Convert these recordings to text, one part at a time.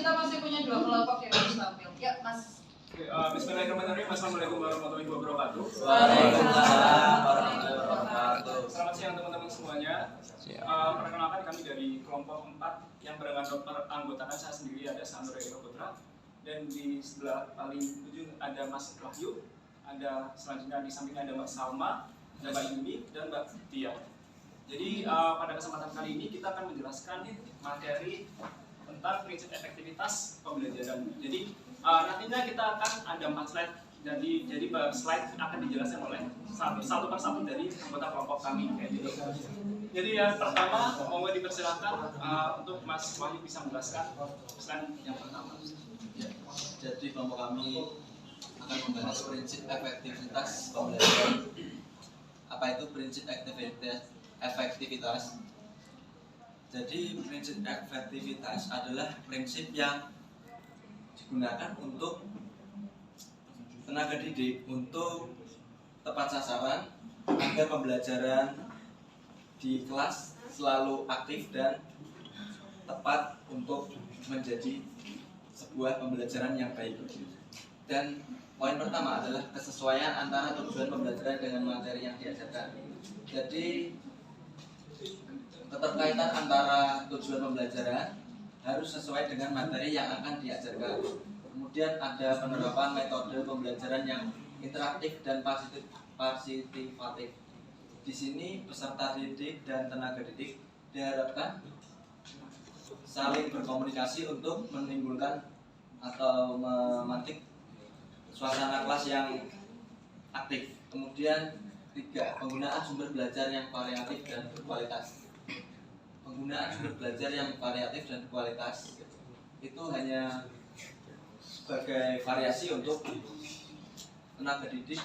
kita masih punya 2 kelompok yang harus tampil. Ya, Mas. Bismillahirrahmanirrahim. Assalamualaikum warahmatullahi wabarakatuh. Waalaikumsalam warahmatullahi wabarakatuh. Selamat siang teman-teman semuanya. Perkenalkan kami dari kelompok 4 yang beranggotakan saya sendiri, ada Sandro Eko Putra, dan di sebelah paling ujung ada Mas Wahyu, ada selanjutnya di samping ada Mbak Salma, ada Mbak Yumi, dan Mbak Tia. Jadi pada kesempatan kali ini kita akan menjelaskan materi tentang prinsip efektivitas pembelajaran. Jadi nantinya kita akan ada 4 slide. Jadi slide akan dijelaskan oleh satu persatu dari anggota kelompok kami. Jadi yang pertama mau dipersilakan untuk Mas Wahyu bisa menjelaskan slide yang pertama. Ya, jadi kelompok kami akan membahas prinsip efektivitas pembelajaran. Apa itu prinsip efektivitas? Jadi prinsip efektivitas adalah prinsip yang digunakan untuk tenaga didik untuk tepat sasaran agar pembelajaran di kelas selalu aktif dan tepat untuk menjadi sebuah pembelajaran yang baik. Dan poin pertama adalah kesesuaian antara tujuan pembelajaran dengan materi yang diajarkan. Jadi keterkaitan antara tujuan pembelajaran harus sesuai dengan materi yang akan diajarkan. Kemudian ada penerapan metode pembelajaran yang interaktif dan partisipatif. Di sini peserta didik dan tenaga didik diharapkan saling berkomunikasi untuk menimbulkan atau memantik suasana kelas yang aktif. Kemudian 3. Penggunaan sumber belajar yang variatif dan berkualitas. Penggunaan sumber belajar yang variatif dan berkualitas itu hanya sebagai variasi untuk tenaga didik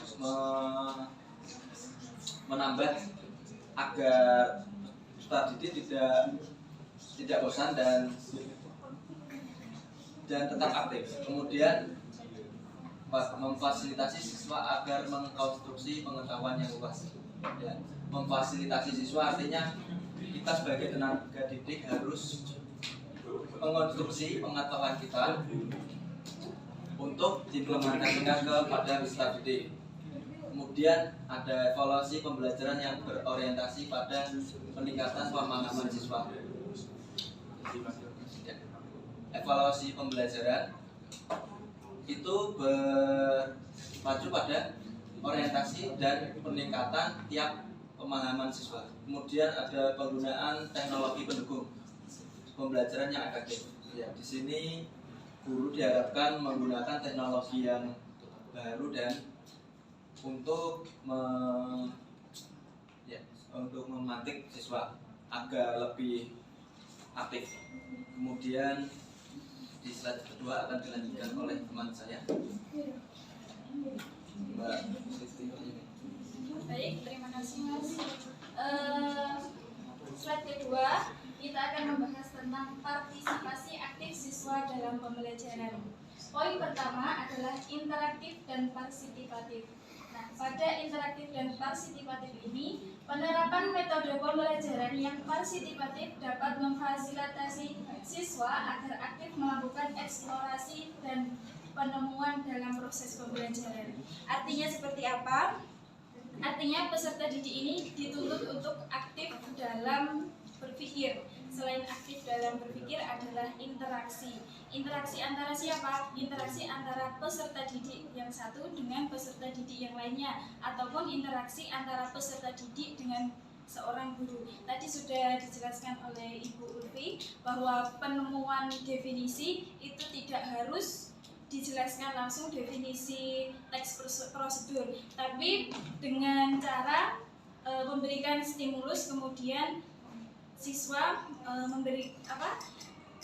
menambah agar peserta didik tidak bosan dan tetap aktif. Kemudian memfasilitasi siswa agar mengkonstruksi pengetahuan yang luas. Ya, memfasilitasi siswa artinya kita sebagai tenaga didik harus mengkonstruksi pengetahuan kita untuk diimplementasikan kepada peserta didik. Kemudian ada evaluasi pembelajaran yang berorientasi pada peningkatan pemahaman siswa. Evaluasi pembelajaran itu berpacu pada orientasi dan peningkatan tiap pemahaman siswa. Kemudian ada penggunaan teknologi pendukung pembelajaran yang efektif. Ya, di sini guru diharapkan menggunakan teknologi yang baru dan untuk memantik siswa agar lebih aktif. Kemudian di slide kedua akan dilanjutkan oleh teman saya, Mbak Siti. Baik, terima kasih Mas. Slide kedua kita akan membahas tentang partisipasi aktif siswa dalam pembelajaran. Poin pertama adalah interaktif dan partisipatif. Nah, pada interaktif dan partisipatif ini, penerapan metode pembelajaran yang partisipatif dapat memfasilitasi siswa agar aktif melakukan eksplorasi dan penemuan dalam proses pembelajaran. Artinya seperti apa? Artinya peserta didik ini dituntut untuk aktif dalam berpikir. Selain aktif dalam berpikir adalah interaksi. Interaksi antara siapa? Interaksi antara peserta didik yang satu dengan peserta didik yang lainnya, ataupun interaksi antara peserta didik dengan seorang guru. Tadi sudah dijelaskan oleh Ibu Ulfi bahwa penemuan definisi itu tidak harus dijelaskan langsung definisi teks prosedur, tapi dengan cara memberikan stimulus, kemudian siswa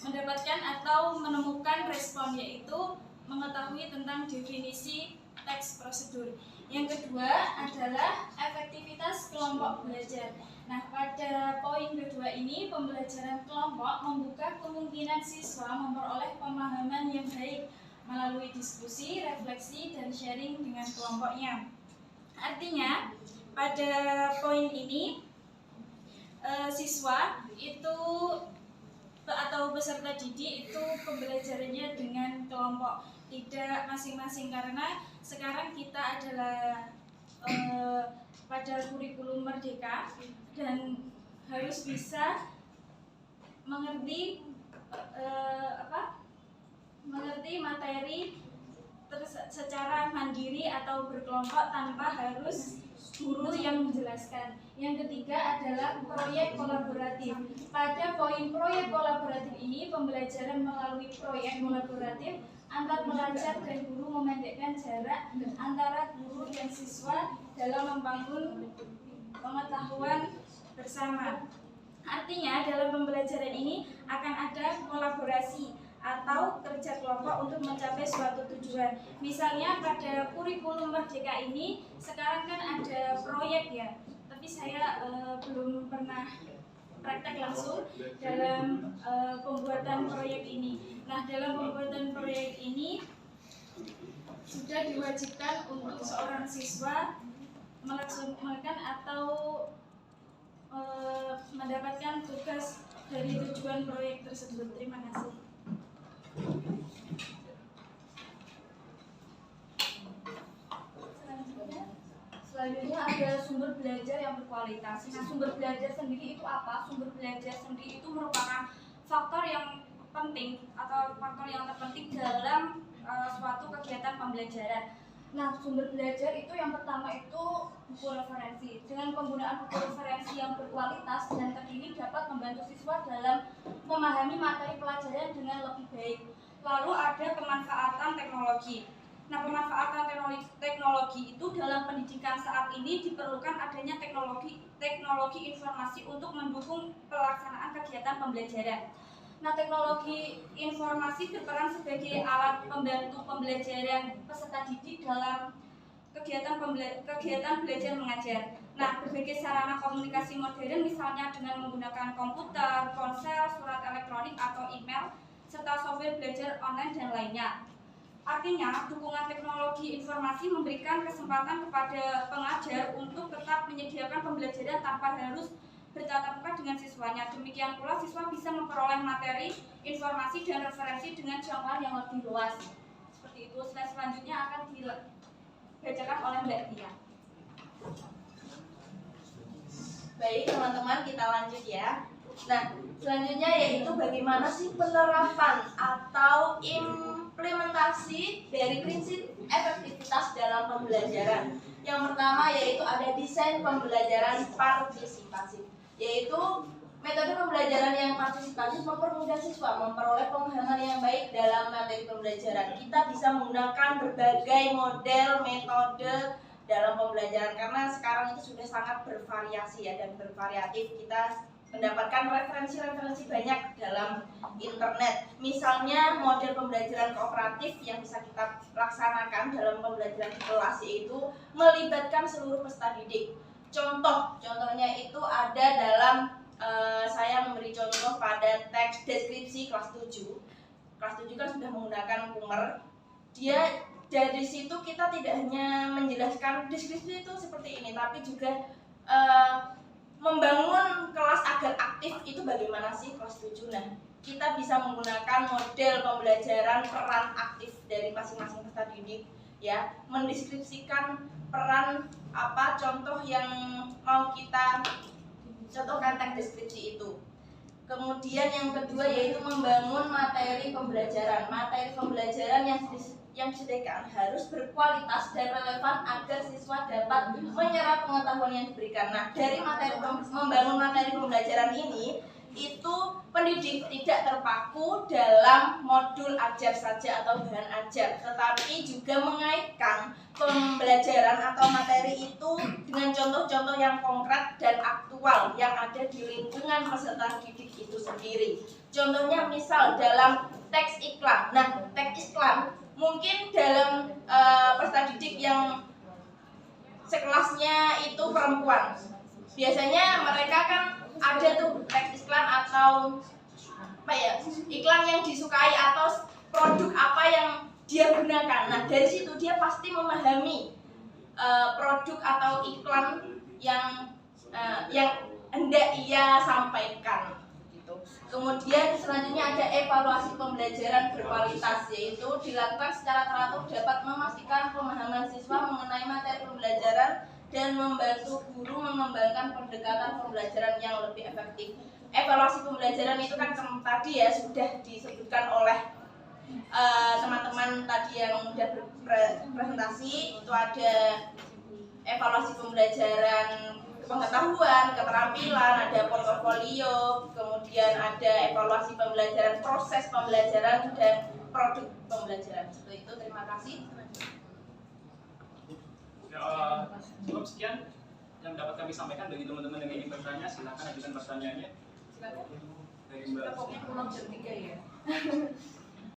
mendapatkan atau menemukan respon, yaitu mengetahui tentang definisi teks prosedur. Yang kedua adalah efektivitas kelompok belajar. Nah, pada poin kedua ini, pembelajaran kelompok membuka kemungkinan siswa memperoleh pemahaman yang baik melalui diskusi, refleksi, dan sharing dengan kelompoknya. Artinya, pada poin ini siswa itu atau peserta didik itu pembelajarannya dengan kelompok, tidak masing-masing, karena sekarang kita adalah pada kurikulum merdeka dan harus bisa mengerti mengerti materi secara mandiri atau berkelompok tanpa harus guru yang menjelaskan. Yang ketiga adalah proyek kolaboratif. Pada poin proyek kolaboratif ini, pembelajaran melalui proyek kolaboratif antar pelajar dan guru memendekkan jarak antara guru dan siswa dalam membangun pengetahuan bersama. Artinya dalam pembelajaran ini akan ada kolaborasi atau kerja kelompok untuk mencapai suatu tujuan. Misalnya pada kurikulum merdeka ini sekarang kan ada proyek ya, tapi saya belum pernah praktek langsung dalam pembuatan proyek ini. Nah, dalam pembuatan proyek ini sudah diwajibkan untuk seorang siswa melaksanakan atau mendapatkan tugas dari tujuan proyek tersebut. Terima kasih. Selanjutnya ada sumber belajar yang berkualitas. Nah, sumber belajar sendiri itu apa? Sumber belajar sendiri itu merupakan faktor yang penting atau faktor yang terpenting dalam suatu kegiatan pembelajaran. Nah, sumber belajar itu yang pertama itu buku referensi. Dengan penggunaan buku referensi yang berkualitas dan terkini dapat membantu siswa dalam memahami materi pelajaran dengan lebih baik. Lalu ada pemanfaatan teknologi. Nah, pemanfaatan teknologi itu dalam pendidikan saat ini diperlukan adanya teknologi informasi untuk mendukung pelaksanaan kegiatan pembelajaran. Nah, teknologi informasi berperan sebagai alat pembantu pembelajaran peserta didik dalam kegiatan belajar mengajar. Nah, berbagai sarana komunikasi modern misalnya dengan menggunakan komputer, ponsel, surat elektronik atau email, serta software belajar online dan lainnya. Artinya, dukungan teknologi informasi memberikan kesempatan kepada pengajar untuk tetap menyediakan pembelajaran tanpa harus bertatap muka dengan siswanya. Demikian pula siswa bisa memperoleh materi, informasi, dan referensi dengan jangkauan yang lebih luas. Seperti itu. Slide selanjutnya akan dibacakan oleh Mbak Tia. Baik teman-teman, kita lanjut ya. Nah, selanjutnya yaitu bagaimana sih penerapan atau implementasi dari prinsip efektivitas dalam pembelajaran. Yang pertama yaitu ada desain pembelajaran partisipasi, yaitu metode pembelajaran yang partisipatif mempermudah siswa memperoleh pemahaman yang baik dalam materi pembelajaran. Kita bisa menggunakan berbagai model metode dalam pembelajaran karena sekarang itu sudah sangat bervariasi ya dan bervariatif. Kita mendapatkan referensi-referensi banyak dalam internet. Misalnya model pembelajaran kooperatif yang bisa kita laksanakan dalam pembelajaran di kelas yaitu melibatkan seluruh peserta didik. Contohnya itu ada dalam saya memberi contoh pada teks deskripsi kelas 7. Kelas 7 kan sudah menggunakan Kummer. Dia dari situ kita tidak hanya menjelaskan deskripsi itu seperti ini, tapi juga membangun kelas agar aktif itu bagaimana sih kelas 7. Nah, kita bisa menggunakan model pembelajaran peran aktif dari masing-masing peserta didik ya, mendeskripsikan peran apa contoh yang mau kita contohkan teks deskripsi itu. Kemudian yang kedua yaitu membangun materi pembelajaran. Materi pembelajaran yang disediakan harus berkualitas dan relevan agar siswa dapat menyerap pengetahuan yang diberikan. Nah, dari membangun materi pembelajaran ini, itu pendidik tidak terpaku dalam modul ajar saja atau bahan ajar, tetapi juga mengaitkan pembelajaran atau materi itu dengan contoh-contoh yang konkret dan aktual yang ada di lingkungan peserta didik itu sendiri. Contohnya misal dalam teks iklan. Nah, teks iklan mungkin dalam peserta didik yang sekelasnya itu perempuan, biasanya mereka kan ada tuh teks iklan atau apa ya, iklan yang disukai atau produk apa yang dia gunakan. Nah, dari situ dia pasti memahami produk atau iklan yang hendak ia sampaikan gitu. Kemudian selanjutnya ada evaluasi pembelajaran berkualitas, yaitu dilakukan secara teratur dapat memastikan pemahaman siswa mengenai materi pembelajaran dan membantu guru mengembangkan pendekatan pembelajaran yang lebih efektif. Evaluasi pembelajaran itu kan tadi ya sudah disebutkan oleh teman-teman tadi yang sudah berpresentasi. Itu ada evaluasi pembelajaran pengetahuan, keterampilan, ada portofolio, kemudian ada evaluasi pembelajaran, proses pembelajaran, dan produk pembelajaran. Seperti itu, terima kasih. Cukup sekian yang dapat kami sampaikan. Bagi teman-teman yang ingin bertanya, silakan ajukan pertanyaannya. Silakan. Dari Mbak. Kita pokoknya pulang jam 3 ya.